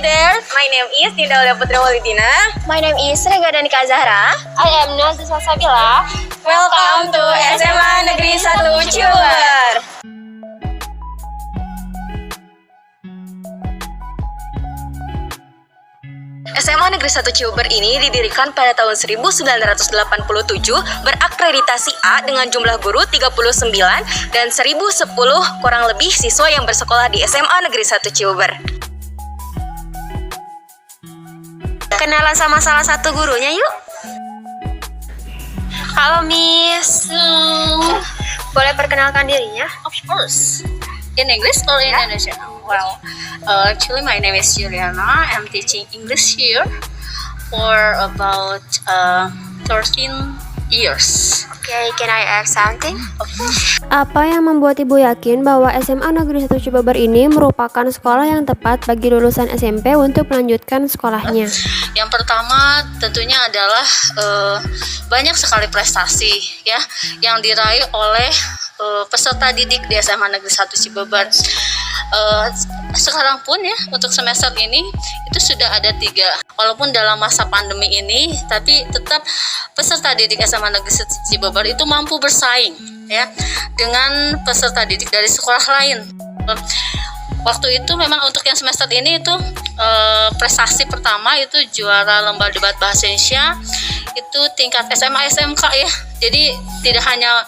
there, my name is Dinda Aulia Putri Walidina. My name is Rega Danika Zahra. I am Nazisa Sabila. Welcome to SMA Negeri 1 Ciuber. SMA Negeri 1 Ciuber ini didirikan pada tahun 1987, berakreditasi A dengan jumlah guru 39 dan 1010 kurang lebih siswa yang bersekolah di SMA Negeri 1 Ciuber. Kenalan sama salah satu gurunya yuk. Halo Miss. Boleh perkenalkan dirinya? Of course. In English or in Indonesian? Well, actually my name is Juliana. I'm teaching English here for about 13 years. Okay, can I ask something? Apa yang membuat Ibu yakin bahwa SMA Negeri 1 Ciuber ini merupakan sekolah yang tepat bagi lulusan SMP untuk melanjutkan sekolahnya? Yang pertama tentunya adalah banyak sekali prestasi ya yang diraih oleh peserta didik di SMA Negeri 1 Ciuber. Sekarang pun ya untuk semester ini itu sudah ada 3. Walaupun dalam masa pandemi ini, tapi tetap peserta didik SMA Negeri 1 Ciuber itu mampu bersaing ya dengan peserta didik dari sekolah lain. Waktu itu memang untuk yang semester ini itu prestasi pertama itu juara lomba debat bahasa Indonesia itu tingkat SMA SMK ya. Jadi tidak hanya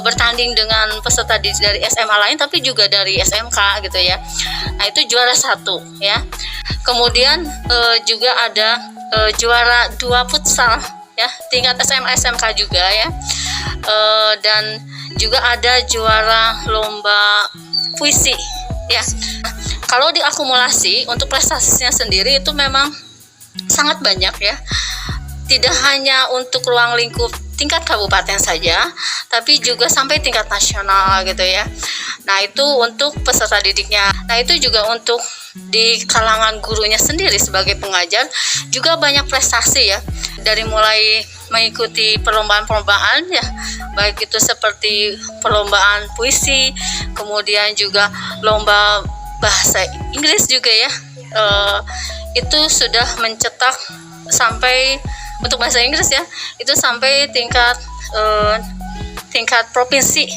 bertanding dengan peserta didik dari SMA lain tapi juga dari SMK gitu ya. Nah itu juara 1 ya. Kemudian juga ada juara 2 futsal ya tingkat SMA SMK juga ya. Dan juga ada juara lomba puisi ya. Kalau diakumulasi untuk prestasinya sendiri itu memang sangat banyak ya. Tidak hanya untuk ruang lingkup tingkat kabupaten saja, tapi juga sampai tingkat nasional gitu ya. Nah itu untuk peserta didiknya. Nah itu juga untuk di kalangan gurunya sendiri sebagai pengajar juga banyak prestasi ya. Dari mulai mengikuti perlombaan-perlombaan ya, baik itu seperti perlombaan puisi, kemudian juga lomba bahasa Inggris juga ya. Itu sudah mencetak sampai untuk bahasa Inggris ya, itu sampai tingkat provinsi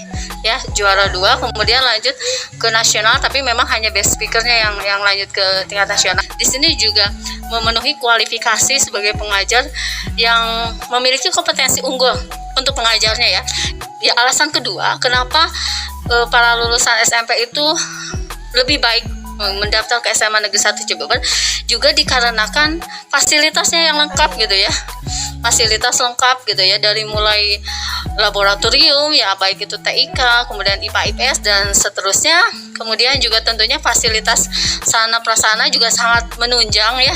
ya, juara 2, kemudian lanjut ke nasional, tapi memang hanya best speakernya yang lanjut ke tingkat nasional. Di sini juga memenuhi kualifikasi sebagai pengajar yang memiliki kompetensi unggul untuk pengajarnya ya. Ya alasan kedua kenapa para lulusan SMP itu lebih baik mendaftar ke SMA Negeri 1 Ciuber juga dikarenakan fasilitasnya yang lengkap gitu ya. Fasilitas lengkap gitu ya, dari mulai laboratorium ya, baik itu TIK, kemudian IPA IPS dan seterusnya. Kemudian juga tentunya fasilitas sarana prasarana juga sangat menunjang ya,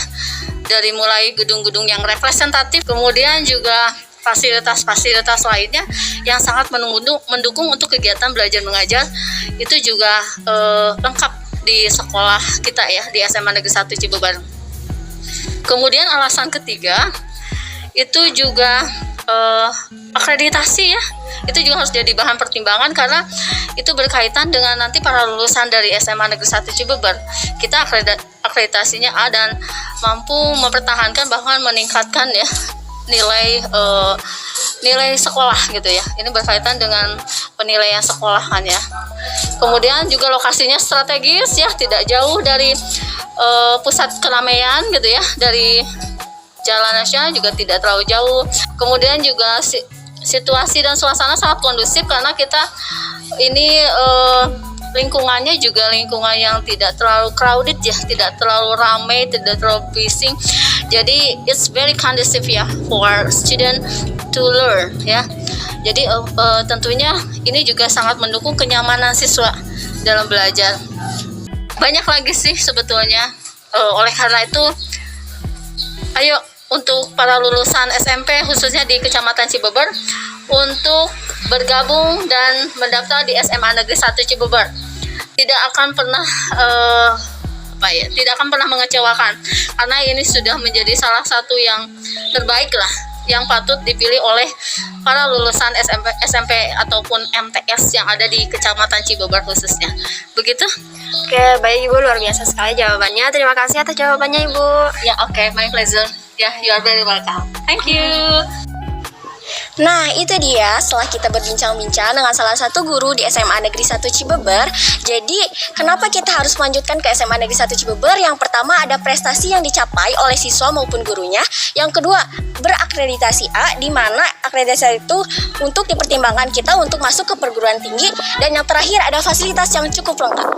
dari mulai gedung-gedung yang representatif, kemudian juga fasilitas-fasilitas lainnya yang sangat mendukung untuk kegiatan belajar mengajar itu juga lengkap di sekolah kita ya, di SMA Negeri 1 Ciuber. Kemudian alasan ketiga itu juga akreditasi ya, itu juga harus jadi bahan pertimbangan karena itu berkaitan dengan nanti para lulusan dari SMA Negeri 1 Ciuber. Kita akreditasinya A dan mampu mempertahankan bahkan meningkatkan ya nilai sekolah gitu ya. Ini berkaitan dengan penilaian sekolahan ya. Kemudian juga lokasinya strategis ya, tidak jauh dari pusat keramaian gitu ya, dari Jalan Nasional juga tidak terlalu jauh. Kemudian juga situasi dan suasana sangat kondusif karena kita ini lingkungannya juga lingkungan yang tidak terlalu crowded ya, tidak terlalu ramai, tidak terlalu bising. Jadi it's very conducive ya for student to learn ya. Jadi tentunya ini juga sangat mendukung kenyamanan siswa dalam belajar. Banyak lagi sih sebetulnya. Oleh karena itu, ayo untuk para lulusan SMP khususnya di Kecamatan Cibeber untuk bergabung dan mendaftar di SMA Negeri 1 Cibeber. Tidak akan pernah tidak akan pernah mengecewakan karena ini sudah menjadi salah satu yang terbaik lah yang patut dipilih oleh para lulusan SMP ataupun MTS yang ada di Kecamatan Cibeber khususnya. Begitu. Oke, baik Ibu, luar biasa sekali jawabannya. Terima kasih atas jawabannya Ibu. Ya, oke, my pleasure. Ya, you are very welcome. Thank you. Nah, itu dia setelah kita berbincang-bincang dengan salah satu guru di SMA Negeri 1 Cibeber. Jadi, kenapa kita harus melanjutkan ke SMA Negeri 1 Cibeber? Yang pertama, ada prestasi yang dicapai oleh siswa maupun gurunya. Yang kedua, berakreditasi A, di mana akreditasi itu untuk dipertimbangkan kita untuk masuk ke perguruan tinggi. Dan yang terakhir, ada fasilitas yang cukup lengkap.